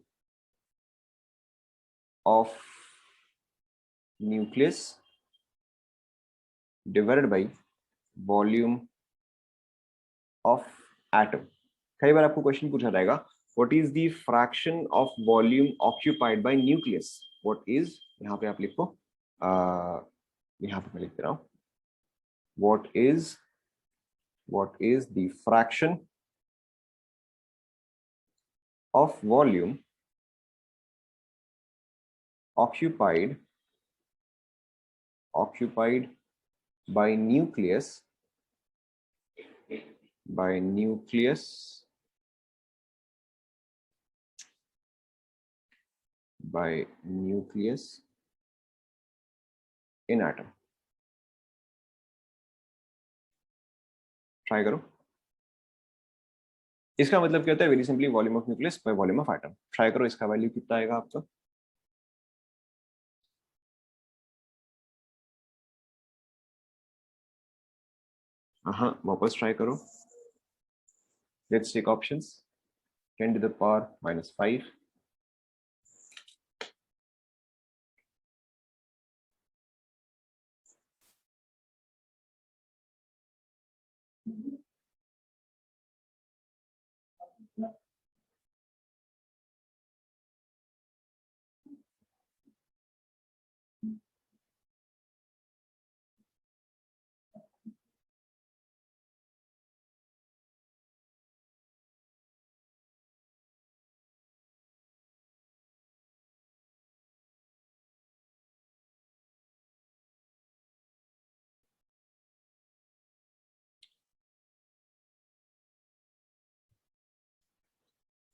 of nucleus divided by volume of atom. कई बार आपको क्वेश्चन पूछा जाएगा, what is the fraction of volume occupied by nucleus? What is, यहाँ पे आप लिखो, यहाँ पे मैं लिख दे रहा हूँ, what is the fraction of volume occupied by nucleus in atom? Try करो। इसका मतलब क्या होता है, very simply volume of nucleus by volume of atom. Try करो, इसका वैल्यू कितना आएगा आपका। हाँ, वापस ट्राई करो। Let's take options. 10⁻⁻5,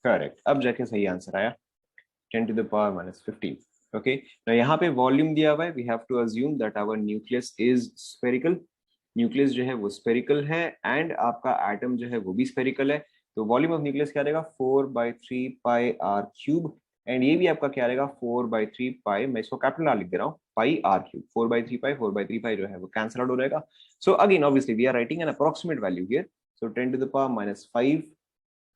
करेक्ट, अब जाके सही आंसर आया, 10⁻⁻15। ओके, तो यहाँ पे वॉल्यूम दिया हुआ है, we have to assume that our nucleus is spherical. Nucleus जो है वो स्फेरिकल है एंड आपका एटम जो है वो भी स्फेरिकल है। तो वॉल्यूम ऑफ न्यूक्लियस क्या रहेगा, 4/3πr³। एंड ये भी आपका क्या रहेगा, 4/3π, मैं इसको कैपिटल आर लिख दे रहा हूँ, πr³। 4/3π जो है वो कैंसल आउट हो जाएगा। So again obviously we are writing an approximate value here. So 10⁻⁻5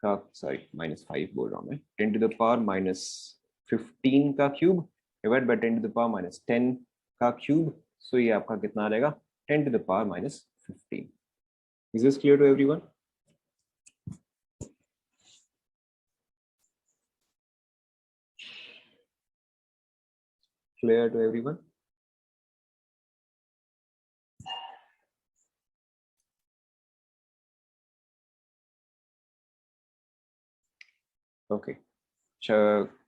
का, सॉरी -5 बोल रहा हूँ मैं, 10⁻⁻15 का क्यूब डिवाइड बाय 10⁻⁻10 का क्यूब। सो ये आपका कितना आ जाएगा, 10⁻⁻15। Is this clear to everyone? Clear to everyone? Okay,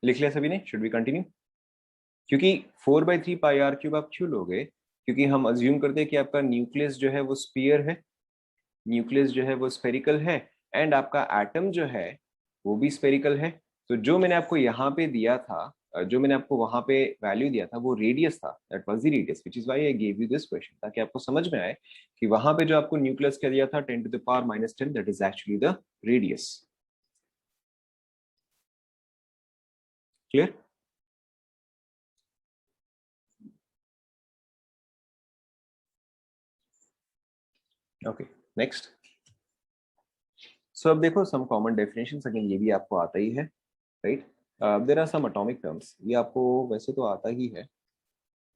लिख लिया सभी ने? Should we continue? क्योंकि 4/3πr³ आप क्यों लोगे, क्योंकि हम अज्यूम करते हैं कि आपका न्यूक्लियस जो है वो स्फीयर है, न्यूक्लियस जो है वो स्फेरिकल है, एंड आपका एटम जो है वो भी स्पेरिकल है। तो जो मैंने आपको यहाँ पे दिया था, जो मैंने आपको वहां पे वैल्यू दिया था वो रेडियस था, that was the radius, which is why I give you this question, ताकि आपको समझ में आए कि वहां पे जो आपको न्यूक्लियस का दिया था 10 to the power -10, that is actually the radius. Clear? Okay, next. So अब देखो सम कॉमन डेफिनेशंस, अगेन ये भी आपको आता ही है, right? There are some atomic terms, ये आपको वैसे तो आता ही है,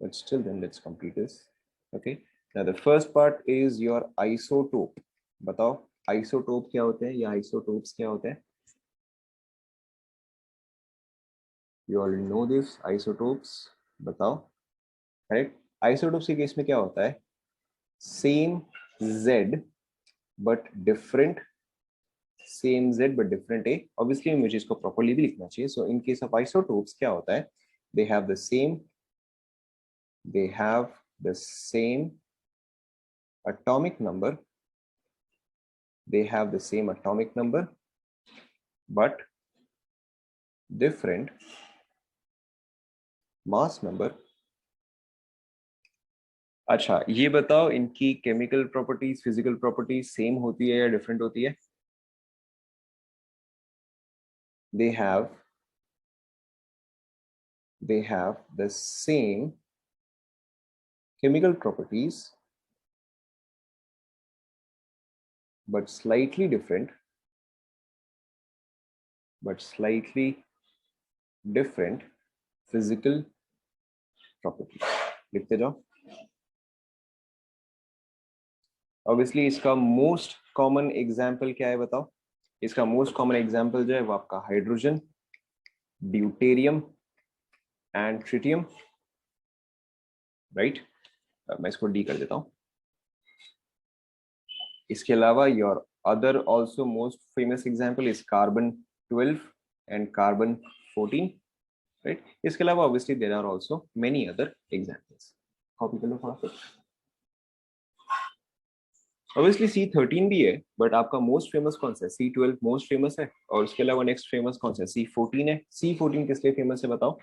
but still then let's complete this. Okay, now the first part is your isotope. बताओ आइसोटोप क्या होते हैं या आइसोटोप्स क्या होते हैं? You already know this, isotopes. बताओ। करेक्ट। आइसोटोप्स के केस में क्या होता है? Same Z but different, same Z but different A। Obviously मुझे इसको प्रॉपर्ली भी लिखना चाहिए। सो इन केस ऑफ आइसोटोप्स क्या होता है? They have the same, they have the same atomic number, they have the same atomic number but different mass number। अच्छा ये बताओ इनकी chemical properties, physical properties same होती है या डिफरेंट होती है? they have they have the same chemical properties but slightly different, physical properties। लिखते जाओ। ऑब्वियसली इसका मोस्ट कॉमन एग्जाम्पल क्या है बताओ? इसका मोस्ट कॉमन एग्जाम्पल जो है वो आपका hydrogen, deuterium and tritium, right? मैं इसको डी कर देता हूं। इसके अलावा your other also most famous example is carbon 12 and carbon 14, right? इसके अलावा obviously there are also many other examples. Copy कर लो फटाफट। ऑब्वियसली C13 भी है, बट आपका मोस्ट फेमस कौन सा है? C12 मोस्ट फेमस है, और उसके अलावा नेक्स्ट फेमस कौन सा है? C14 है। C14 किस लिए फेमस है बताओ?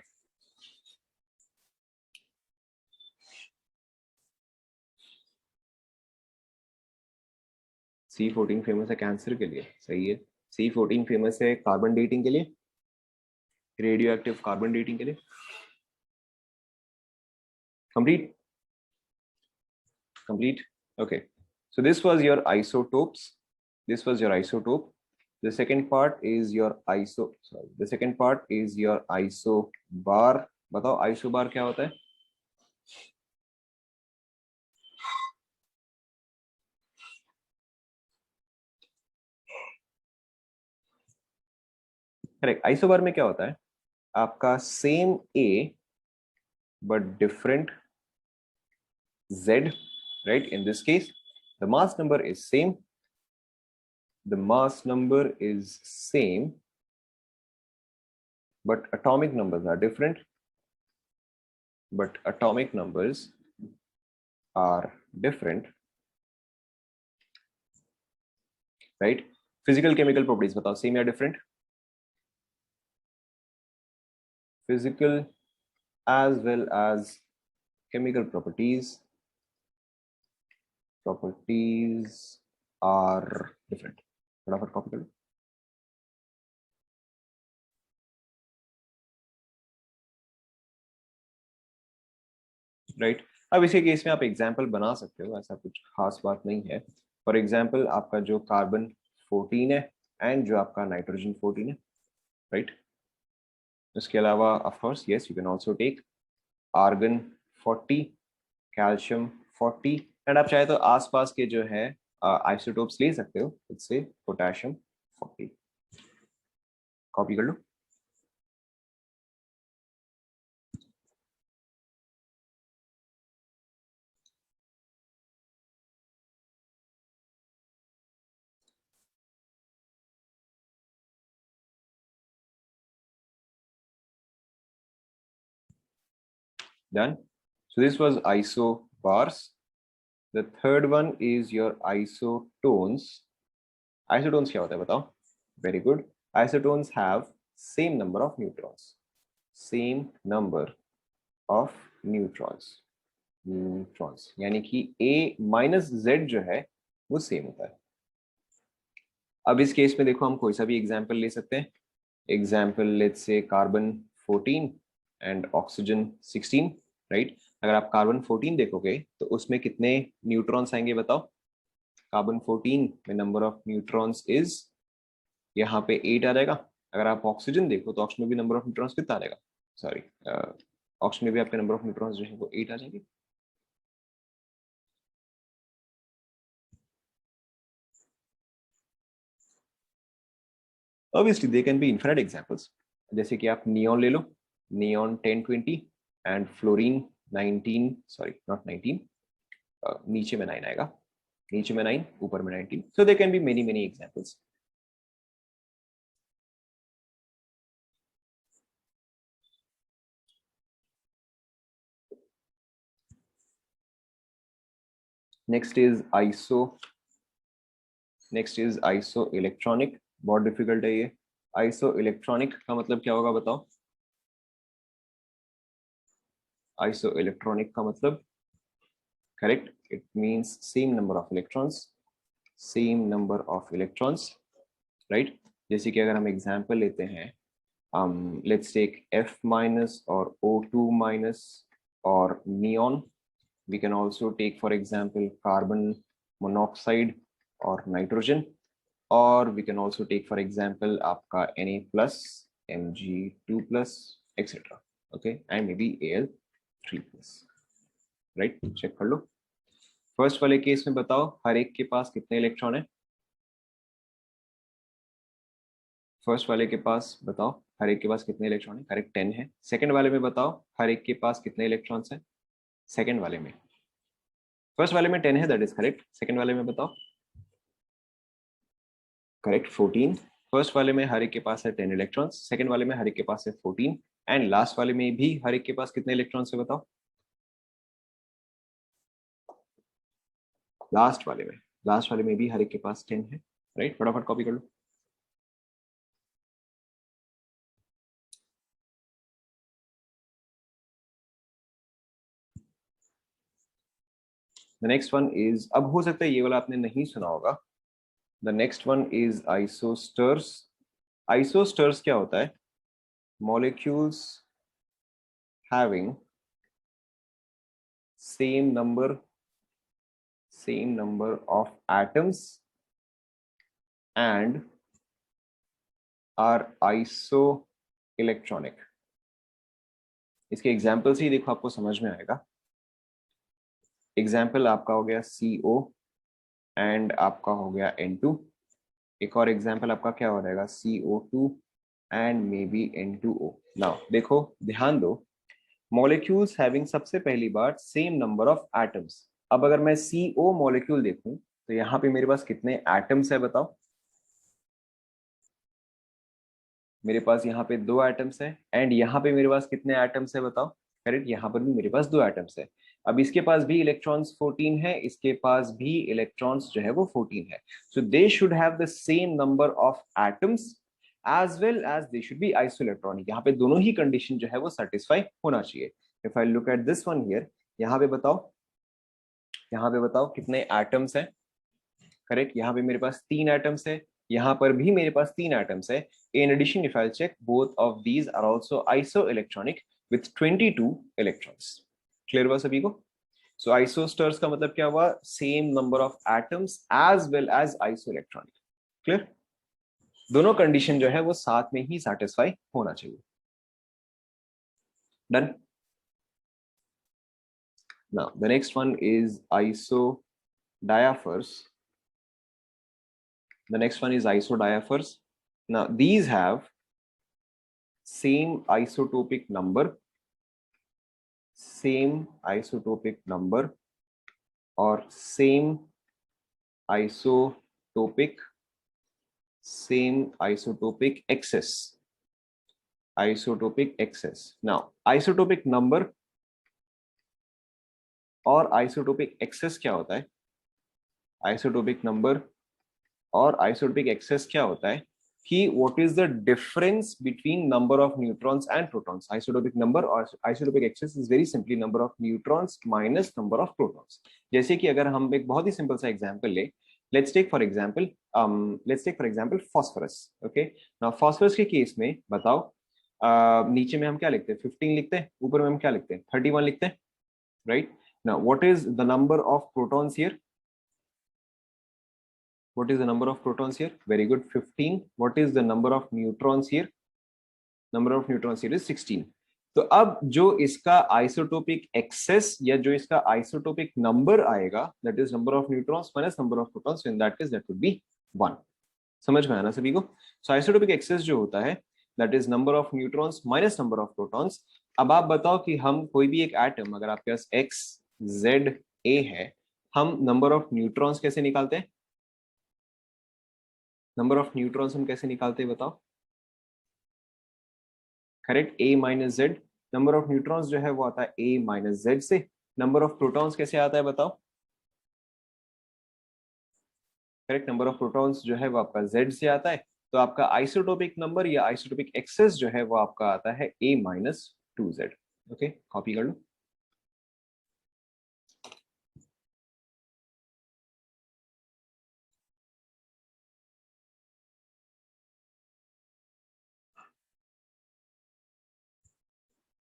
C14 फेमस है कैंसर के लिए, सही है। C14 फेमस है कार्बन डेटिंग के लिए, रेडियो एक्टिव कार्बन डेटिंग के लिए। Complete? Complete. Okay, so this was your isotopes, this was your isotope। The second part is your the second part is your isobar। बताओ isobar क्या होता है? Correct. Isobar में क्या होता है? आपका same A but different Z, right? In this case the mass number is same, but atomic numbers are different, right? Physical chemical properties बताओ सेम या different? Physical as well as chemical properties are different। फटाफट copy कर लो। Right. अब इसी case में आप example बना सकते हो, ऐसा कुछ खास बात नहीं है। फॉर एग्जाम्पल आपका जो कार्बन 14 है एंड जो आपका नाइट्रोजन 14 है, राइट? इसके अलावा of course yes you can also take argon 40, calcium 40, and आप चाहे तो आसपास के जो है आइसोटोप्स ले सकते हो, इससे पोटेशियम 40। कॉपी कर लो। Done. So this was isobars. The third one is your isotones। Isotones क्या होता है बताओ? Very good. Isotones have same number of neutrons. Same number of neutrons यानी कि A माइनस Z जो है वो सेम होता है। अब इस केस में देखो हम कोई सा भी एग्जाम्पल ले सकते हैं। Example let's say carbon 14 and oxygen 16, right. अगर आप कार्बन 14 देखोगे तो उसमें कितने न्यूट्रॉन्स आएंगे बताओ। कार्बन 14 में नंबर ऑफ न्यूट्रॉन्स इज यहाँ पे 8 आ जाएगा। अगर आप ऑक्सीजन देखो तो ऑक्सीजन में भी नंबर ऑफ न्यूट्रॉन्स कितना आ जाएगा, सॉरी ऑक्सीजन में भी आपके नंबर ऑफ न्यूट्रॉन्स जो है वो 8 आ जाएंगे। Obviously they can be infinite examples, जैसे कि आप नियॉन ले लो, neon 1020 and fluorine 19, sorry not 19, नीचे में 9 आएगा, नीचे में 9 ऊपर में 19, so they can be many many examples. Next is isoelectronic. बहुत डिफिकल्ट है ये। आइसो इलेक्ट्रॉनिक का मतलब क्या होगा बताओ। आइसो इलेक्ट्रॉनिक का मतलब, correct, it means same number of electrons, same number of electrons, right. जैसे कि अगर हम एग्जांपल लेते हैं, let's take F minus or O2 minus or neon. We can also take, for example, carbon monoxide or nitrogen, or we can also take, for example, आपका Na plus, Mg2 plus, etc. Okay, and maybe Al3 plus, right? Check कर लो। First वाले case में बताओ हर एक के पास कितने electron है। फर्स्ट वाले के पास बताओ हर एक के पास कितने इलेक्ट्रॉन है, करेक्ट 10 है। सेकंड वाले में बताओ हर एक के पास कितने इलेक्ट्रॉन्स हैं। सेकंड वाले में, फर्स्ट वाले में 10 है, दैट इज करेक्ट। सेकंड वाले में बताओ, करेक्ट 14। फर्स्ट वाले में हर एक के पास है 10 इलेक्ट्रॉन्स, सेकंड वाले में हर एक के पास है 14, एंड लास्ट वाले में भी हर एक के पास कितने इलेक्ट्रॉन्स है बताओ। लास्ट वाले में भी हर एक के पास 10 है, राइट। फटाफट कॉपी कर लो। द नेक्स्ट वन इज, अब हो सकता है ये वाला आपने नहीं सुना होगा। The next one is isosters. Isosters क्या होता है? Molecules having same number of atoms and are isoelectronic। इसके एग्जाम्पल से ही देखो आपको समझ में आएगा। एग्जाम्पल आपका हो गया CO एंड आपका हो गया N2। एक और एग्जाम्पल आपका क्या हो जाएगा, CO2 and may be N2O। Now देखो ध्यान दो, मॉलिक्यूल्स हैविंग सबसे पहली बार सेम नंबर ऑफ एटम्स। अब अगर मैं CO मॉलिक्यूल देखूं तो यहाँ पे मेरे पास कितने एटम्स है बताओ। मेरे पास यहाँ पे 2 एटम्स है, एंड यहाँ पे मेरे पास कितने एटम्स है बताओ। करेक्ट, यहाँ पर भी मेरे पास 2 एटम्स है। अब इसके पास भी इलेक्ट्रॉन्स 14 है, इसके पास भी इलेक्ट्रॉन्स जो है वो 14 है। So they should have the same number of atoms as well as they should be isoelectronic. यहाँ पे दोनों ही कंडीशन जो है वो सेटिस्फाई होना चाहिए। If I look at this one here, यहाँ पे बताओ, यहाँ पे बताओ कितने एटम्स है। करेक्ट, यहाँ पे मेरे पास 3 एटम्स है, यहाँ पर भी मेरे पास 3 एटम्स है। In addition if I check, both of these are also isoelectronic with 22 electrons. Clear हुआ सभी को? सो आइसोस्टर्स का मतलब क्या हुआ, same number of atoms as well as isoelectronic. Clear, दोनों कंडीशन जो है वो साथ में ही सेटिस्फाई होना चाहिए। Done. Now the next one is isodiaphers. The next one is isodiaphers. Now these have same isotopic number, or isotopic excess. Now isotopic number और isotopic excess क्या होता है? isotopic number और isotopic excess क्या होता है? कि what is the difference between number of neutrons and protons. Isotopic number or isotopic excess is very simply number of neutrons minus number of protons. जैसे कि अगर हम एक बहुत ही सिंपल सा एग्जांपल ले, let's take for example phosphorus. Okay, now phosphorus के case में बताओ, नीचे में हम क्या लिखते हैं, 15 लिखते हैं, ऊपर में हम क्या लिखते हैं, 31 लिखते हैं, right? Now what is the number of protons here? What is the number of protons here? Very good, 15. What is the number of neutrons here? Number of neutrons here is 16. तो अब जो इसका आइसोटोपिक एक्सेस या जो इसका isotopic number आएगा, that is number of neutrons minus number of protons, in that case that would be 1. समझ में आना सभी को? सो आइसोटोपिक एक्सेस जो होता है that is number of neutrons minus number of protons. अब आप बताओ कि हम कोई भी एक एटम, अगर आपके पास एक्स जेड ए है, हम नंबर ऑफ न्यूट्रॉन्स कैसे निकालते हैं? नंबर ऑफ न्यूट्रॉन्स हम कैसे निकालते हैं बताओ? Correct, A minus Z. Number of neutrons जो है वो आता है ए माइनस जेड से. नंबर ऑफ प्रोटॉन्स कैसे आता है बताओ? करेक्ट, नंबर ऑफ प्रोटॉन्स जो है वो आपका जेड से आता है. तो आपका आइसोटोपिक नंबर या आइसोटोपिक एक्सेस जो है वो आपका आता है ए माइनस 2z. ओके, कॉपी कर लो.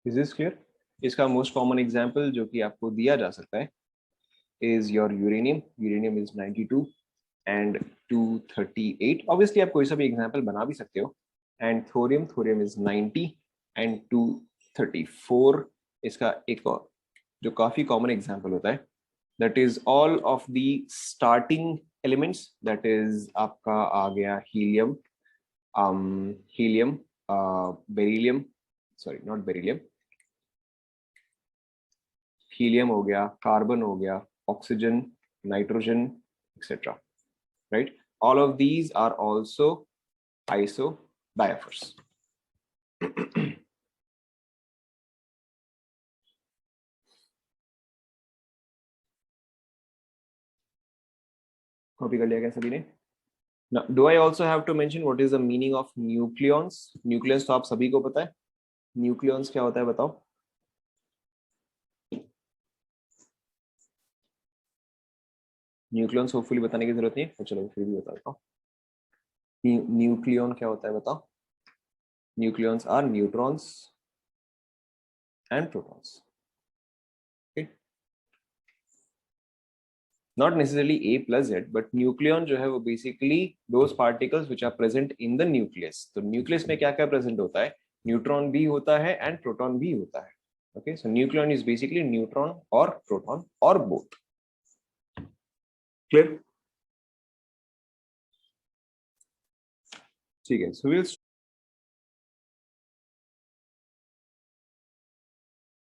Is this clear? इसका मोस्ट कॉमन एग्जांपल जो कि आपको दिया जा सकता है is your uranium. Uranium is 92 and 238. Obviously आप कोई सा भी एग्जांपल बना भी सकते हो. And thorium, thorium is 90 and 234. इसका एक और जो काफी कॉमन एग्जांपल होता है, that is all of the starting elements. That is आपका आ गया helium, helium, beryllium, sorry not beryllium, helium हो गया, कार्बन हो गया, oxygen, nitrogen, etcetera. Right, all of these are also isodiaphers. Copy कर लिया क्या सभी ने? Now, do I also have to mention what is the meaning of nucleons? Nucleons तो आप सभी को पता है. Nucleons क्या होता है बताओ? न्यूक्लियॉन्स होपफुली बताने की जरूरत नहीं है, तो चलो फिर भी बता देता हूँ. न्यूक्लियॉन क्या होता है बताओ? Nucleons are neutrons and protons. Not necessarily A plus Z, but nucleon जो है वो basically those particles which are present in the nucleus. तो nucleus में क्या क्या present होता है? न्यूट्रॉन भी होता है and प्रोटॉन भी होता है. Okay, so nucleon is basically neutron or proton or both. Clear? ठीक है, so we'll